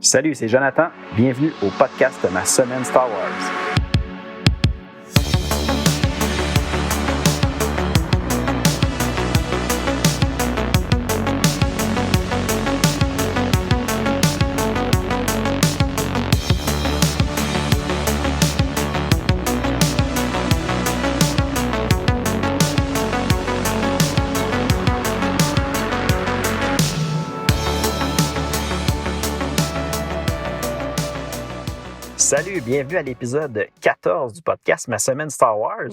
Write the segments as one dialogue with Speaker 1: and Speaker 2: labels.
Speaker 1: Salut, c'est Jonathan. Bienvenue au podcast de ma semaine Star Wars. Salut, bienvenue à l'épisode 14 du podcast Ma semaine Star Wars.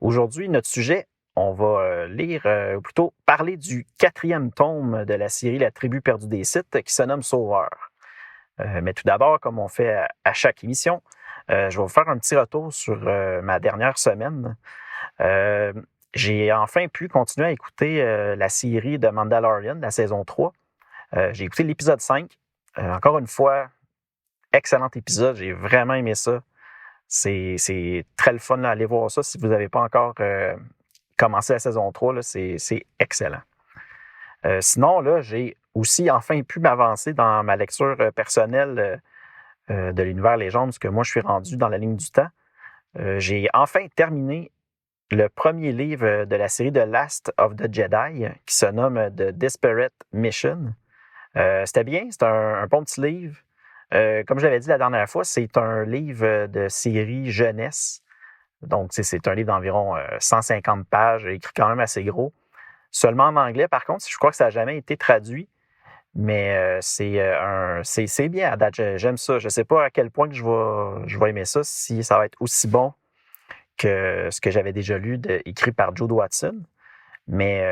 Speaker 1: Aujourd'hui, notre sujet, on va lire, ou plutôt parler du 4e tome de la série La Tribu perdue des Sith qui se nomme Sauveur. Mais tout d'abord, comme on fait à chaque émission, je vais vous faire un petit retour sur ma dernière semaine. J'ai enfin pu continuer à écouter la série de Mandalorian, la saison 3. J'ai écouté l'épisode 5. Encore une fois, excellent épisode, j'ai vraiment aimé ça. C'est très le fun d'aller voir ça. Si vous n'avez pas encore commencé la saison 3, là, c'est excellent. Sinon, là, j'ai aussi enfin pu m'avancer dans ma lecture personnelle de l'univers légende, parce que moi, je suis rendu dans la ligne du temps. J'ai enfin terminé le premier livre de la série The Last of the Jedi, qui se nomme The Desperate Mission. C'était bien, c'est un bon petit livre. Comme je l'avais dit la dernière fois, c'est un livre de série jeunesse. Donc, c'est un livre d'environ 150 pages, écrit quand même assez gros. Seulement en anglais, par contre, je crois que ça n'a jamais été traduit. Mais c'est bien à date, j'aime ça. Je ne sais pas à quel point que je vais aimer ça, si ça va être aussi bon que ce que j'avais déjà lu écrit par Jude Watson. Mais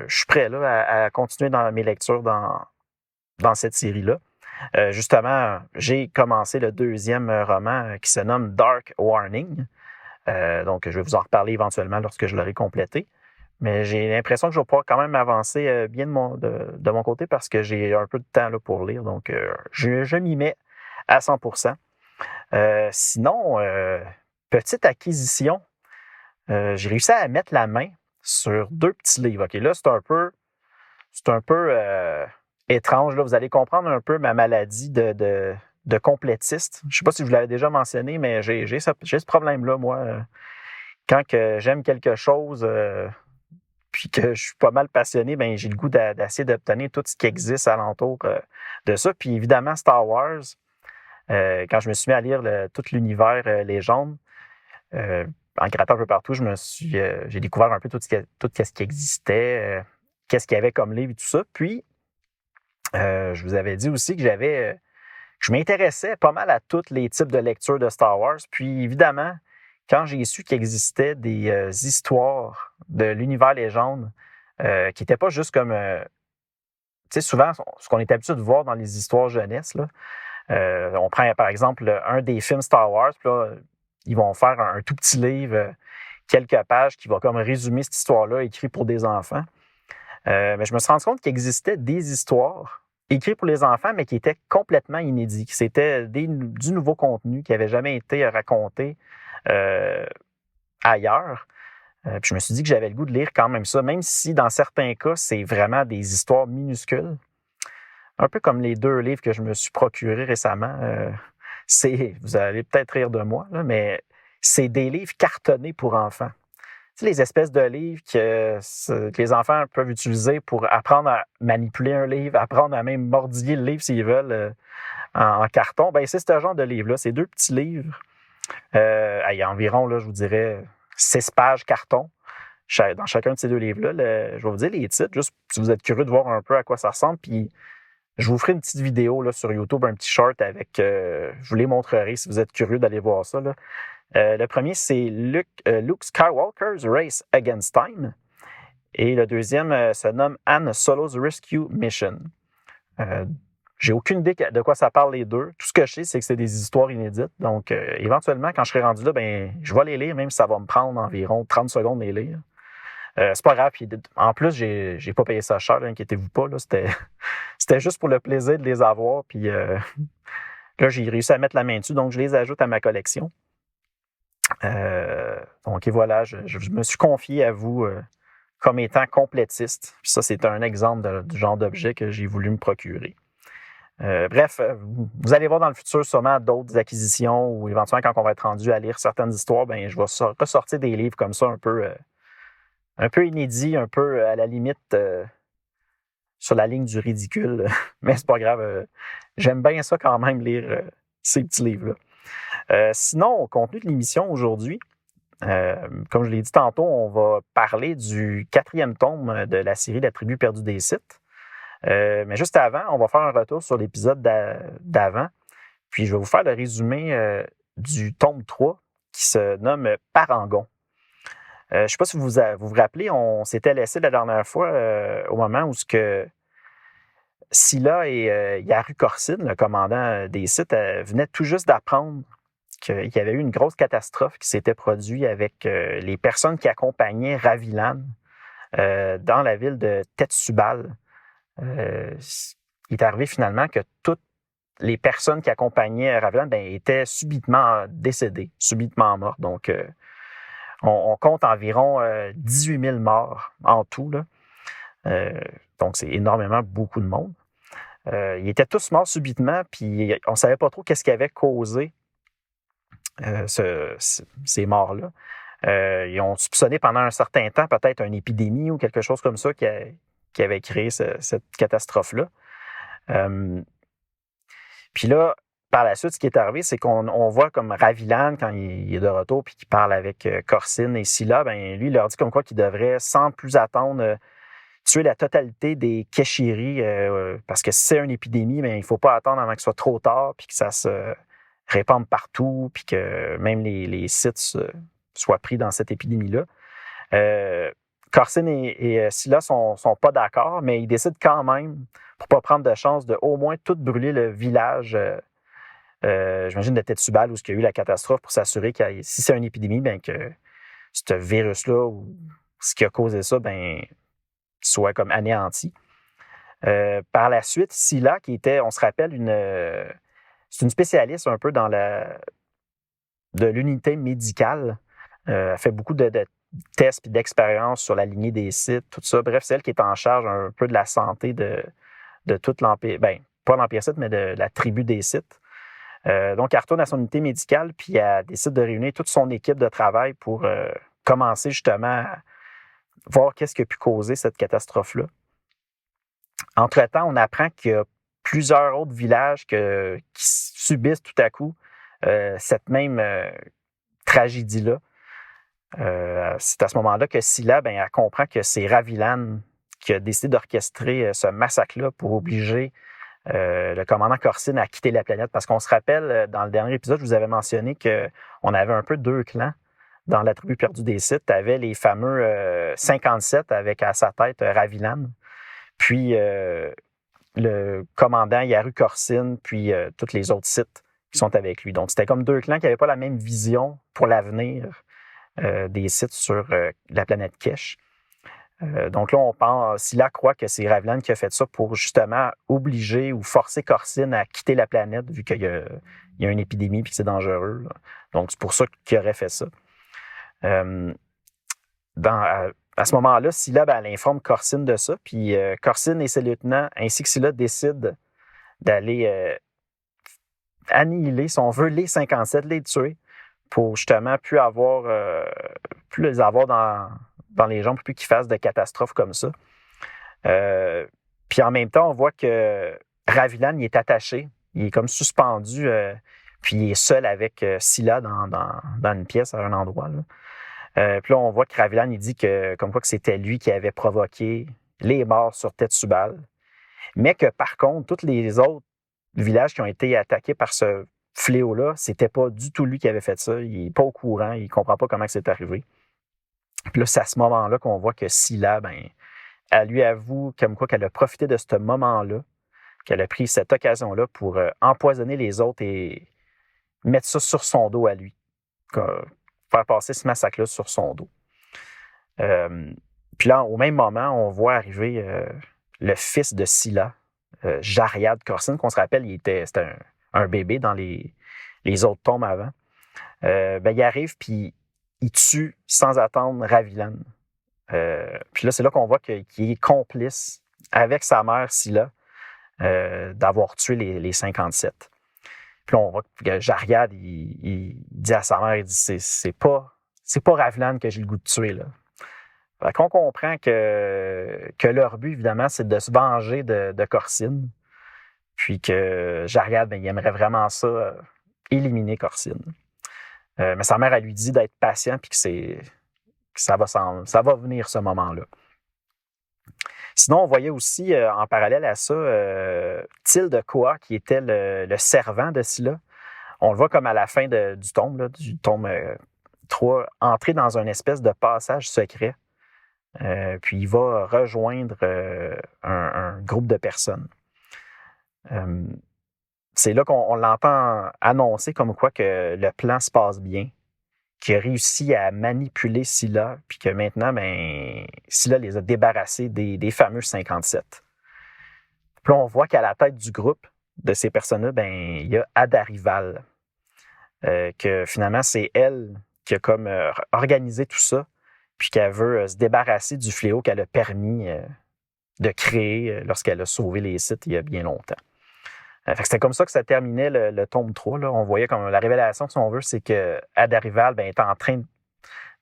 Speaker 1: je suis prêt là, à continuer dans mes lectures dans cette série-là. Justement, j'ai commencé le 2e roman qui se nomme Dark Warning. Donc, je vais vous en reparler éventuellement lorsque je l'aurai complété. Mais j'ai l'impression que je vais pouvoir quand même avancer bien de mon côté parce que j'ai un peu de temps là, pour lire. Donc, je m'y mets à 100%. Sinon, petite acquisition, j'ai réussi à mettre la main sur 2 petits livres. OK, là, c'est un peu étrange. Là, vous allez comprendre un peu ma maladie de complétiste. Je ne sais pas si je vous l'avais déjà mentionné, mais j'ai ce problème-là, moi. Quand que j'aime quelque chose, puis que je suis pas mal passionné, ben j'ai le goût d'essayer d'obtenir tout ce qui existe alentour de ça. Puis évidemment, Star Wars, quand je me suis mis à lire tout l'univers légende, en grattant un peu partout, j'ai découvert un peu tout ce qui existait, qu'est-ce qu'il y avait comme livre et tout ça. Puis, je vous avais dit aussi que je m'intéressais pas mal à tous les types de lectures de Star Wars. Puis évidemment, quand j'ai su qu'il existait des histoires de l'univers légende qui n'étaient pas juste comme... tu sais, souvent, ce qu'on est habitué de voir dans les histoires jeunesse, là, on prend par exemple un des films Star Wars, puis là, ils vont faire un tout petit livre, quelques pages, qui va comme résumer cette histoire-là, écrit pour des enfants. Mais je me suis rendu compte qu'il existait des histoires écrites pour les enfants, mais qui étaient complètement inédits. C'était du nouveau contenu qui n'avait jamais été raconté ailleurs. Puis je me suis dit que j'avais le goût de lire quand même ça, même si dans certains cas, c'est vraiment des histoires minuscules. Un peu comme les 2 livres que je me suis procurés récemment. Vous allez peut-être rire de moi, là, mais c'est des livres cartonnés pour enfants. Tu sais, les espèces de livres que les enfants peuvent utiliser pour apprendre à manipuler un livre, apprendre à même mordiller le livre s'ils veulent en carton, ben c'est ce genre de livre-là. C'est 2 petits livres. Il y a environ, là, je vous dirais, 6 pages carton dans chacun de ces 2 livres-là. Je vais vous dire les titres, juste si vous êtes curieux de voir un peu à quoi ça ressemble. Puis je vous ferai une petite vidéo là, sur YouTube, un petit short avec... je vous les montrerai si vous êtes curieux d'aller voir ça, là. Le premier, c'est Luke Skywalker's Race Against Time. Et le deuxième se nomme Han Solo's Rescue Mission. J'ai aucune idée de quoi ça parle les 2. Tout ce que je sais, c'est que c'est des histoires inédites. Donc, éventuellement, quand je serai rendu là, ben, je vais les lire, même si ça va me prendre environ 30 secondes de les lire. C'est pas grave. Puis, en plus, j'ai pas payé ça cher, là, inquiétez-vous pas. Là, c'était juste pour le plaisir de les avoir. Puis là, j'ai réussi à mettre la main dessus, donc je les ajoute à ma collection. Donc, et voilà, je me suis confié à vous comme étant complétiste. Puis ça, c'est un exemple du genre d'objet que j'ai voulu me procurer. Bref, vous allez voir dans le futur sûrement d'autres acquisitions ou éventuellement quand on va être rendu à lire certaines histoires, ben je vais ressortir des livres comme ça un peu inédits, un peu à la limite sur la ligne du ridicule. Mais c'est pas grave. J'aime bien ça quand même lire ces petits livres-là. Sinon, au contenu de l'émission aujourd'hui, comme je l'ai dit tantôt, on va parler du 4e tome de la série La Tribu perdue des Sith. Mais juste avant, on va faire un retour sur l'épisode d'avant. Puis je vais vous faire le résumé du tome 3 qui se nomme Parangon. Je ne sais pas si vous vous rappelez, on s'était laissé la dernière fois au moment où Scylla et Yaru Corsin, le commandant des Sith, venaient tout juste d'apprendre qu'il y avait eu une grosse catastrophe qui s'était produite avec les personnes qui accompagnaient Ravilan dans la ville de Tetsubal. Il est arrivé finalement que toutes les personnes qui accompagnaient Ravilan étaient subitement décédées, subitement mortes. Donc, on compte environ 18 000 morts en tout, là. Donc, c'est énormément beaucoup de monde. Ils étaient tous morts subitement, puis on ne savait pas trop qu'est-ce qui avait causé ces morts-là. Ils ont soupçonné pendant un certain temps peut-être une épidémie ou quelque chose comme ça qui avait créé cette catastrophe-là. Puis là, par la suite, ce qui est arrivé, c'est qu'on voit comme Ravilan, quand il est de retour puis qu'il parle avec Corsin et Scylla, ben lui, il leur dit comme quoi qu'il devrait, sans plus attendre, tuer la totalité des Keshiri, parce que si c'est une épidémie, ben, il ne faut pas attendre avant que ce soit trop tard puis que ça se répande partout puis que même les Sith soient pris dans cette épidémie-là. Corsin et Scylla sont pas d'accord, mais ils décident quand même, pour ne pas prendre de chance, de au moins tout brûler le village, j'imagine de Tetsubal, où il y a eu la catastrophe, pour s'assurer que si c'est une épidémie, ben, que ce virus-là ou ce qui a causé ça soit comme anéanti. Par la suite, Scylla, qui était, on se rappelle, c'est une spécialiste un peu de l'unité médicale. Elle fait beaucoup de tests et d'expériences sur la lignée des Sith, tout ça. Bref, c'est elle qui est en charge un peu de la santé de toute l'Empire, pas l'Empire Sith, mais de la tribu des Sith. Donc, elle retourne à son unité médicale, puis elle décide de réunir toute son équipe de travail pour commencer justement à voir qu'est-ce qui a pu causer cette catastrophe-là. Entre-temps, on apprend qu'il y a plusieurs autres villages qui subissent tout à coup cette même tragédie-là. C'est à ce moment-là que Scylla, elle comprend que c'est Ravilan qui a décidé d'orchestrer ce massacre-là pour obliger le commandant Corsin à quitter la planète. Parce qu'on se rappelle, dans le dernier épisode, je vous avais mentionné qu'on avait un peu deux clans dans la tribu perdue des Sith. Tu avais les fameux 57 avec à sa tête Ravilan, puis le commandant Yaru Corsin, puis tous les autres Sith qui sont avec lui. Donc, c'était comme deux clans qui n'avaient pas la même vision pour l'avenir des Sith sur la planète Kesh. Donc là, on pense, Scylla croit que c'est Ravilan qui a fait ça pour justement obliger ou forcer Corsin à quitter la planète, vu qu'il y a une épidémie et que c'est dangereux, là. Donc, c'est pour ça qu'il aurait fait ça. À ce moment-là, Scylla, elle informe Corsin de ça, puis Corsin et ses lieutenants, ainsi que Scylla, décident d'aller annihiler, si on veut, les 57, les tuer, pour justement plus les avoir dans les jambes, plus qu'ils fassent de catastrophes comme ça. Puis en même temps, on voit que Ravilan, il est attaché, il est comme suspendu, puis il est seul avec Scylla dans une pièce, à un endroit, là. Puis là, on voit que Ravilan, il dit que c'était lui qui avait provoqué les morts sur Tetsubal, mais que par contre, tous les autres villages qui ont été attaqués par ce fléau-là, c'était pas du tout lui qui avait fait ça. Il n'est pas au courant, il comprend pas comment c'est arrivé. Puis là, c'est à ce moment-là qu'on voit que Scylla, elle lui avoue comme quoi qu'elle a profité de ce moment-là, qu'elle a pris cette occasion-là pour empoisonner les autres et mettre ça sur son dos à lui. Faire passer ce massacre-là sur son dos. Puis là, au même moment, on voit arriver le fils de Scylla, Jariad Corsin, qu'on se rappelle, c'était un bébé dans les autres tomes avant. Il arrive, puis il tue sans attendre Ravilan. Puis là, c'est là qu'on voit qu'il est complice avec sa mère Scylla d'avoir tué les 57. Puis là, on voit que Jariad, il dit à sa mère, il dit, c'est pas Ravlan que j'ai le goût de tuer, là. Fait qu'on comprend que leur but, évidemment, c'est de se venger de Corsine. Puis que Jariad, il aimerait vraiment ça, éliminer Corsine. Mais sa mère, elle lui dit d'être patient puis que ça va venir ce moment-là. Sinon, on voyait aussi, en parallèle à ça, Tilde Koa, qui était le servant de Scylla. On le voit comme à la fin du tome, là, du tome 3, entrer dans une espèce de passage secret. Puis il va rejoindre un groupe de personnes. C'est là qu'on l'entend annoncer comme quoi que le plan se passe bien, qu'il a réussi à manipuler Scylla, puis que maintenant, Scylla les a débarrassés des fameux 57. Puis là, on voit qu'à la tête du groupe de ces personnes-là, il y a Adarival, que finalement, c'est elle qui a comme organisé tout ça, puis qu'elle veut se débarrasser du fléau qu'elle a permis de créer lorsqu'elle a sauvé les Sith il y a bien longtemps. Fait que c'était comme ça que ça terminait le tome 3. Là. On voyait comme la révélation, si on veut, c'est que Adarival est en train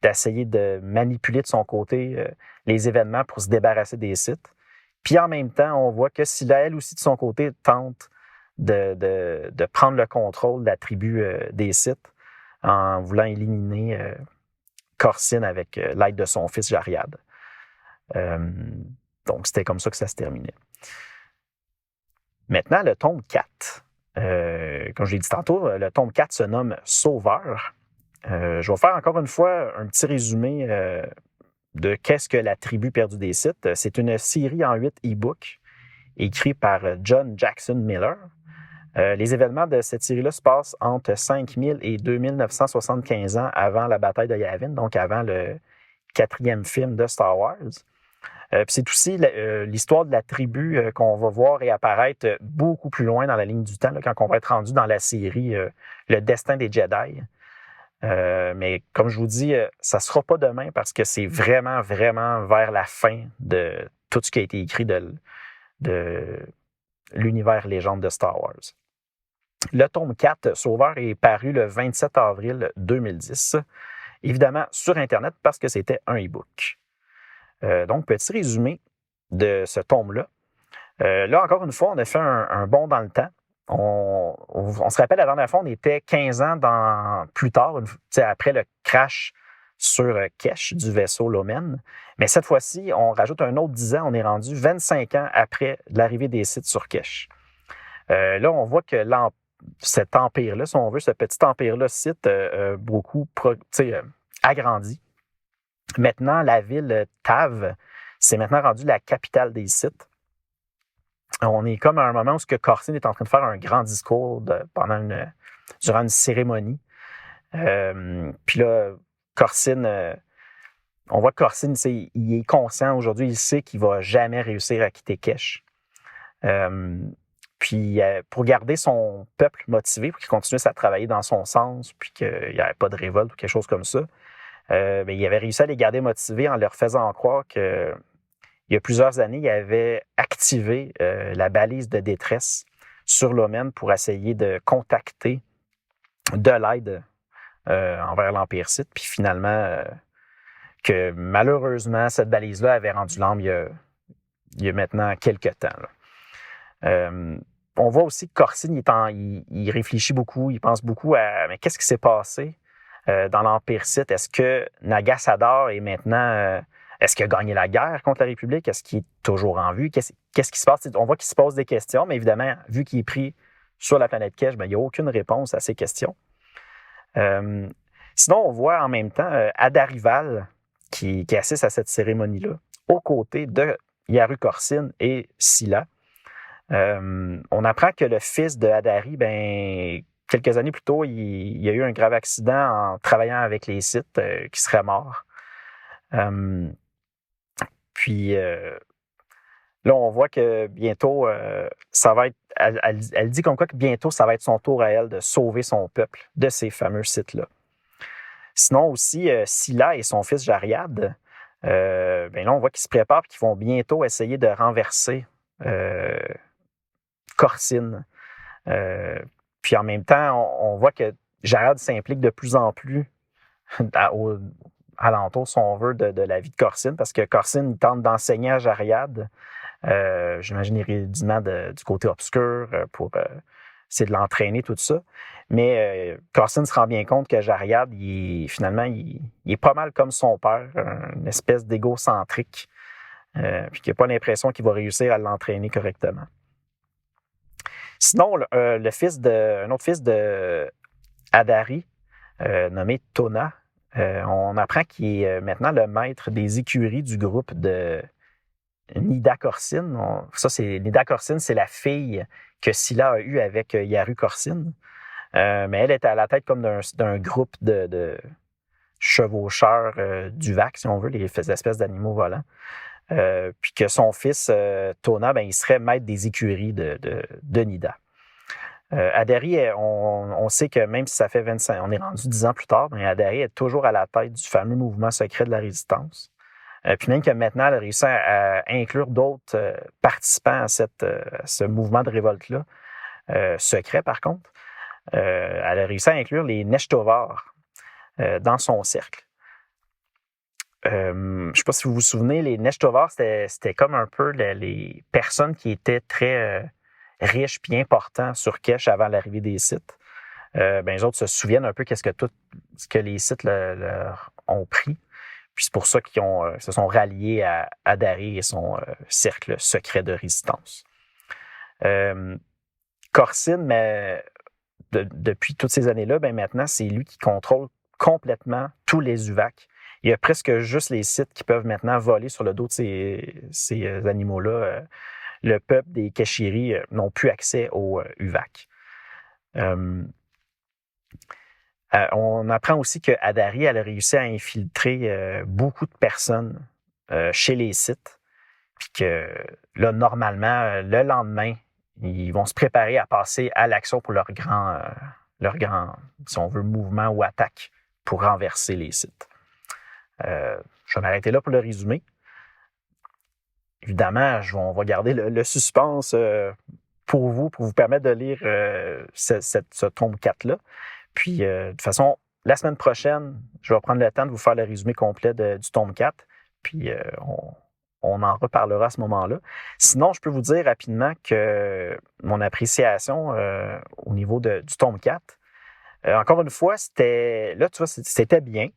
Speaker 1: d'essayer de manipuler de son côté les événements pour se débarrasser des Sith. Puis en même temps, on voit que Scylla, elle aussi, de son côté, tente de prendre le contrôle de la tribu des Sith en voulant éliminer Corsine avec l'aide de son fils Jariad. Donc, c'était comme ça que ça se terminait. Maintenant, le tome 4. Comme je l'ai dit tantôt, le tome 4 se nomme Sauveur. Je vais faire encore une fois un petit résumé de qu'est-ce que la tribu perdue des Sith. C'est une série en 8 e-books écrite par John Jackson Miller. Les événements de cette série-là se passent entre 5000 et 2975 ans avant la bataille de Yavin, donc avant le 4e film de Star Wars. Puis c'est aussi l'histoire de la tribu qu'on va voir réapparaître beaucoup plus loin dans la ligne du temps, là, quand on va être rendu dans la série Le Destin des Jedi. Mais comme je vous dis, ça ne sera pas demain parce que c'est vraiment, vraiment vers la fin de tout ce qui a été écrit de l'univers légende de Star Wars. Le tome 4, Sauveur, est paru le 27 avril 2010, évidemment sur Internet parce que c'était un e-book. Donc, petit résumé de ce tome-là. Là, encore une fois, on a fait un bond dans le temps. On se rappelle, la dernière fois, on était 15 ans plus tard, après le crash sur Kesh du vaisseau Lomen. Mais cette fois-ci, on rajoute un autre 10 ans. On est rendu 25 ans après l'arrivée des Sith sur Kesh. Là, on voit que cet empire-là, si on veut, ce petit empire-là, Sith, beaucoup agrandi. Maintenant, la ville Tav, c'est maintenant rendu la capitale des Sith. On est comme à un moment où Corsine est en train de faire un grand discours durant une cérémonie. Puis là, Corsine, on voit que Corsine, il est conscient aujourd'hui, il sait qu'il ne va jamais réussir à quitter Kesh. Puis pour garder son peuple motivé, pour qu'il continue à travailler dans son sens, puis qu'il n'y ait pas de révolte ou quelque chose comme ça, il avait réussi à les garder motivés en leur faisant croire que il y a plusieurs années, il avait activé la balise de détresse sur Lomen pour essayer de contacter de l'aide envers l'Empire Sith. Puis finalement, que malheureusement, cette balise-là avait rendu l'âme il y a maintenant quelques temps. On voit aussi que Corsine, il réfléchit beaucoup, il pense beaucoup à mais qu'est-ce qui s'est passé dans l'Empire Sith? Est-ce que Naga Sadar est maintenant... Est-ce qu'il a gagné la guerre contre la République? Est-ce qu'il est toujours en vue? Qu'est-ce qui se passe? On voit qu'il se pose des questions, mais évidemment, vu qu'il est pris sur la planète Kesh, il n'y a aucune réponse à ces questions. Sinon, on voit en même temps Adarival qui assiste à cette cérémonie-là, aux côtés de Yaru Corsine et Scylla. On apprend que le fils de Adari, quelques années plus tôt, il y a eu un grave accident en travaillant avec les Sith qui serait mort. Puis là, on voit que bientôt, ça va être. Elle dit comme quoi que bientôt, ça va être son tour à elle de sauver son peuple de ces fameux Sith-là. Sinon aussi, Scylla et son fils Jariad, là, on voit qu'ils se préparent et qu'ils vont bientôt essayer de renverser Corsine. Puis en même temps, on voit que Jarad s'implique de plus en plus alentour, si on veut, de la vie de Corsine, parce que Corsine, il tente d'enseigner à Jariad, j'imagine évidemment du côté obscur, pour essayer de l'entraîner, tout ça. Mais Corsine se rend bien compte que Jariad, finalement, il est pas mal comme son père, une espèce d'égocentrique, puis qu'il n'a pas l'impression qu'il va réussir à l'entraîner correctement. Sinon, un autre fils de Adari, nommé Tona, on apprend qu'il est maintenant le maître des écuries du groupe de Nida Corsine. Nida Corsine, c'est la fille que Scylla a eue avec Yaru Corsine. Mais elle était à la tête comme d'un groupe de chevaucheurs d'Uvac, si on veut, les espèces d'animaux volants. Puis que son fils, Tona, il serait maître des écuries de Nida. Adari, on sait que même si ça fait 25, on est rendu 10 ans plus tard, Adari est toujours à la tête du fameux mouvement secret de la résistance. Puis même que maintenant, elle a réussi à inclure d'autres participants à ce mouvement de révolte-là, secret par contre. Elle a réussi à inclure les Neshtovar dans son cercle. Je ne sais pas si vous vous souvenez, les Neshtovar, c'était comme un peu les personnes qui étaient très riches puis importants sur Kesh avant l'arrivée des Sith. Les autres se souviennent un peu ce que les Sith leur ont pris. Puis c'est pour ça qu'ils se sont ralliés à Adari et son cercle secret de résistance. Corsine, mais depuis toutes ces années-là, maintenant, c'est lui qui contrôle complètement tous les Uvac. Il y a presque juste les Sith qui peuvent maintenant voler sur le dos de ces animaux-là. Le peuple des Keshiri n'ont plus accès aux Uvac. On apprend aussi que Adari elle a réussi à infiltrer beaucoup de personnes chez les Sith, puis que là, normalement, le lendemain, ils vont se préparer à passer à l'action pour leur grand, si on veut, mouvement ou attaque pour renverser les Sith. Je vais m'arrêter là pour le résumé. Évidemment, on va garder le suspense pour vous permettre de lire ce tome 4-là. Puis, de toute façon, la semaine prochaine, je vais prendre le temps de vous faire le résumé complet du tome 4. Puis, on en reparlera à ce moment-là. Sinon, je peux vous dire rapidement que mon appréciation au niveau du tome 4, encore une fois, c'était bien.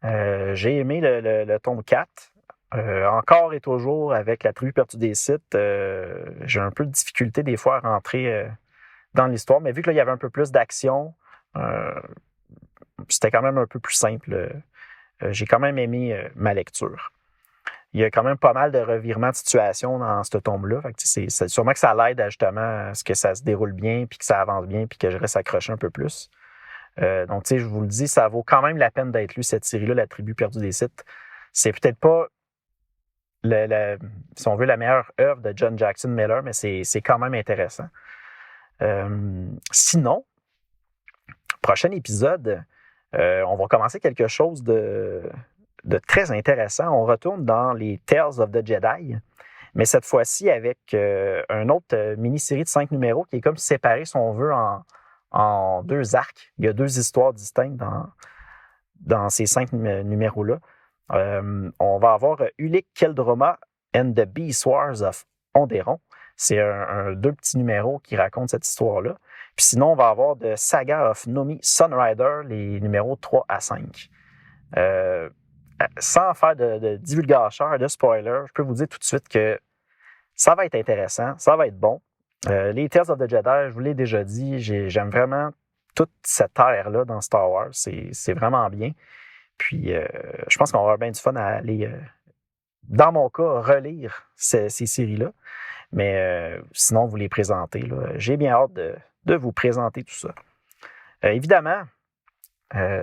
Speaker 1: J'ai aimé le tome 4. Encore et toujours, avec la tribu perdue des Sith, j'ai un peu de difficulté des fois à rentrer dans l'histoire, mais vu que là, il y avait un peu plus d'action, c'était quand même un peu plus simple. J'ai quand même aimé ma lecture. Il y a quand même pas mal de revirements de situation dans ce tome-là. C'est sûrement que ça l'aide justement à ce que ça se déroule bien, puis que ça avance bien, puis que je reste accroché un peu plus. Donc, je vous le dis, ça vaut quand même la peine d'être lu, cette série-là, La tribu perdue des Sith. C'est peut-être pas, si on veut, la meilleure œuvre de John Jackson Miller, mais c'est quand même intéressant. Sinon, prochain épisode, on va commencer quelque chose de très intéressant. On retourne dans les Tales of the Jedi, mais cette fois-ci avec une autre mini-série de 5 numéros qui est comme séparée, si on veut, en 2 arcs. Il y a 2 histoires distinctes dans ces 5 numéros-là. On va avoir Ulic Qel-Droma and the Beast Wars of Onderon. C'est 2 petits numéros qui racontent cette histoire-là. Puis sinon, on va avoir The Saga of Nomi Sunrider, les numéros 3 à 5. Sans faire de divulgateur, de spoiler, je peux vous dire tout de suite que ça va être intéressant, ça va être bon. Les Tales of the Jedi, je vous l'ai déjà dit, j'aime vraiment toute cette ère-là dans Star Wars. C'est vraiment bien. Puis, je pense qu'on va avoir bien du fun à aller, dans mon cas, relire ces séries-là. Mais sinon, vous les présenter. J'ai bien hâte de vous présenter tout ça. Évidemment,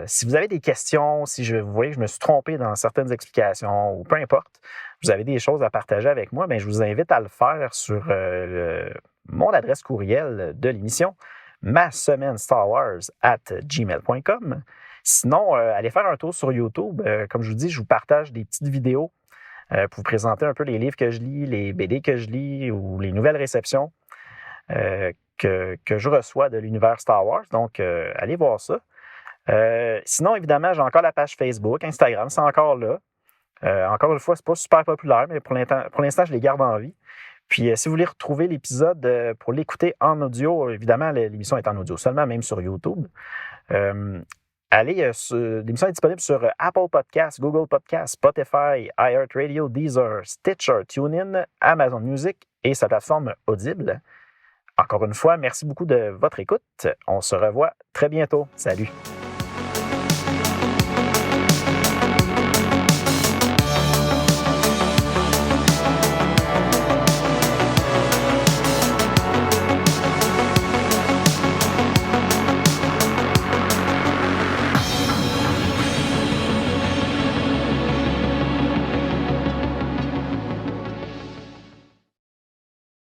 Speaker 1: si vous avez des questions, si vous voyez que je me suis trompé dans certaines explications, ou peu importe, vous avez des choses à partager avec moi, je vous invite à le faire sur mon adresse courriel de l'émission, masemaine-starwars@gmail.com. Sinon, allez faire un tour sur YouTube. Comme je vous dis, je vous partage des petites vidéos pour vous présenter un peu les livres que je lis, les BD que je lis ou les nouvelles réceptions. que je reçois de l'univers Star Wars. Donc, allez voir ça. Sinon, évidemment, j'ai encore la page Facebook, Instagram, c'est encore là. Encore une fois, c'est pas super populaire, mais pour l'instant, je les garde en vie. Puis, si vous voulez retrouver l'épisode pour l'écouter en audio, évidemment, l'émission est en audio seulement, même sur YouTube. L'émission est disponible sur Apple Podcasts, Google Podcasts, Spotify, iHeartRadio, Deezer, Stitcher, TuneIn, Amazon Music et sa plateforme Audible. Encore une fois, merci beaucoup de votre écoute. On se revoit très bientôt. Salut!